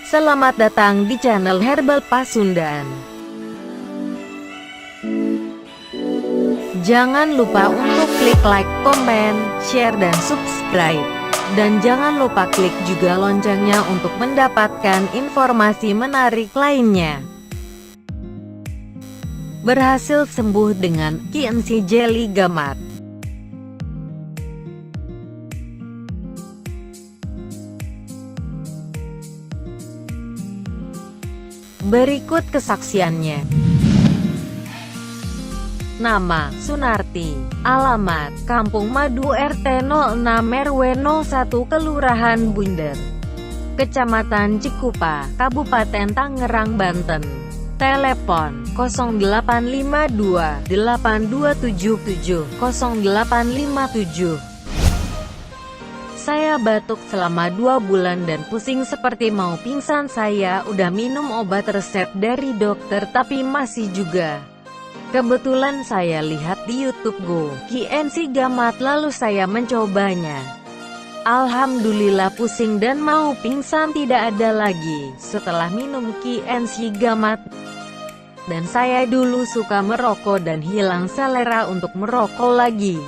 Selamat datang di channel Herbal Pasundan. Jangan lupa untuk klik like, komen, share, dan subscribe. Dan jangan lupa klik juga loncengnya untuk mendapatkan informasi menarik lainnya. Berhasil sembuh dengan KNC Jelly Gamat. Berikut kesaksiannya. Nama, Sunarti. Alamat, Kampung Madu RT 06 RW 01 Kelurahan Bunder, Kecamatan Cikupa, Kabupaten Tangerang, Banten. Telepon 0852 8277 0857. Saya batuk selama 2 bulan dan pusing seperti mau pingsan. Saya udah minum obat resep dari dokter tapi masih juga. Kebetulan saya lihat di YouTube KNC Gamat lalu saya mencobanya. Alhamdulillah pusing dan mau pingsan tidak ada lagi setelah minum KNC Gamat. Dan saya dulu suka merokok dan hilang selera untuk merokok lagi.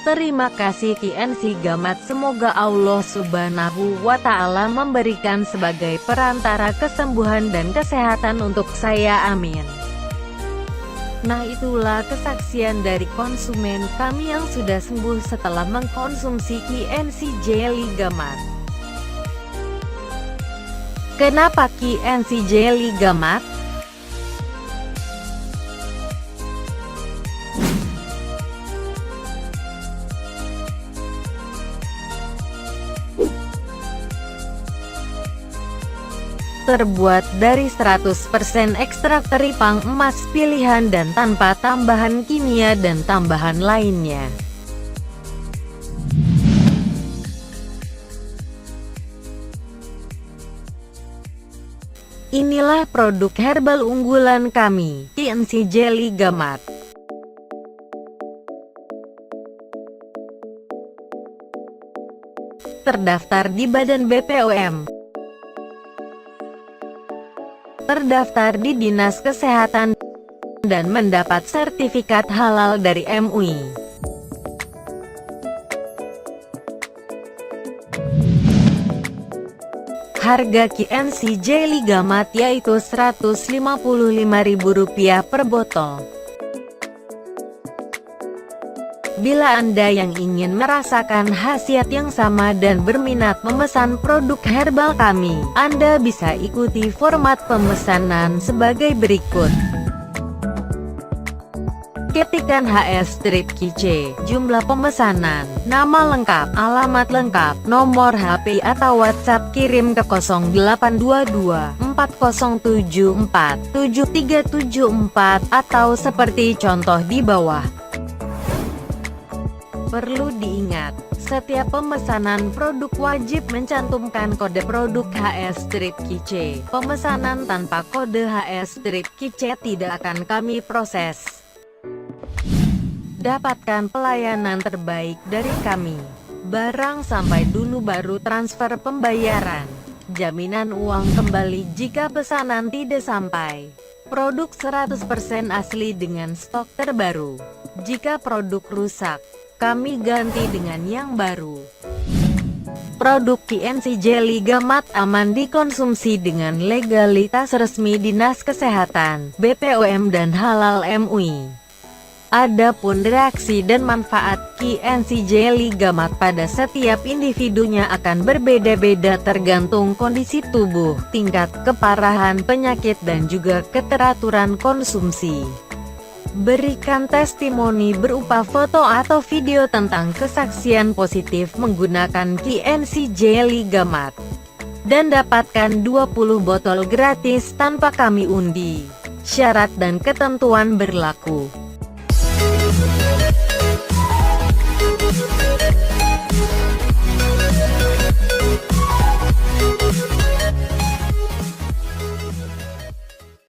Terima kasih KNC Gamat, semoga Allah Subhanahu wa Ta'ala memberikan sebagai perantara kesembuhan dan kesehatan untuk saya, amin. Nah, itulah kesaksian dari konsumen kami yang sudah sembuh setelah mengkonsumsi KNC Jelly Gamat. Kenapa KNC Jelly Gamat? Terbuat dari 100% ekstrak teripang emas pilihan dan tanpa tambahan kimia dan tambahan lainnya. Inilah produk herbal unggulan kami, KNC Jelly Gamat. Terdaftar di Badan BPOM. Terdaftar di Dinas Kesehatan dan mendapat sertifikat halal dari MUI. Harga KNC Jelly Gamat yaitu Rp155.000 per botol. Bila Anda yang ingin merasakan khasiat yang sama dan berminat memesan produk herbal kami, Anda bisa ikuti format pemesanan sebagai berikut. Ketikkan HS strip KC, jumlah pemesanan, nama lengkap, alamat lengkap, nomor HP atau WhatsApp kirim ke 0822 4074 7374 atau seperti contoh di bawah. Perlu diingat, setiap pemesanan produk wajib mencantumkan kode produk HS strip KC. Pemesanan tanpa kode HS strip KC tidak akan kami proses. Dapatkan pelayanan terbaik dari kami. Barang sampai dulu baru transfer pembayaran. Jaminan uang kembali jika pesanan tidak sampai. Produk 100% asli dengan stok terbaru. Jika produk rusak, kami ganti dengan yang baru. Produk KNC Jelly Gamat aman dikonsumsi dengan legalitas resmi Dinas Kesehatan, BPOM dan halal MUI. Adapun reaksi dan manfaat KNC Jelly Gamat pada setiap individunya akan berbeda-beda tergantung kondisi tubuh, tingkat keparahan penyakit dan juga keteraturan konsumsi. Berikan testimoni berupa foto atau video tentang kesaksian positif menggunakan KNC Jelly Gamat. Dan dapatkan 20 botol gratis tanpa kami undi. Syarat dan ketentuan berlaku.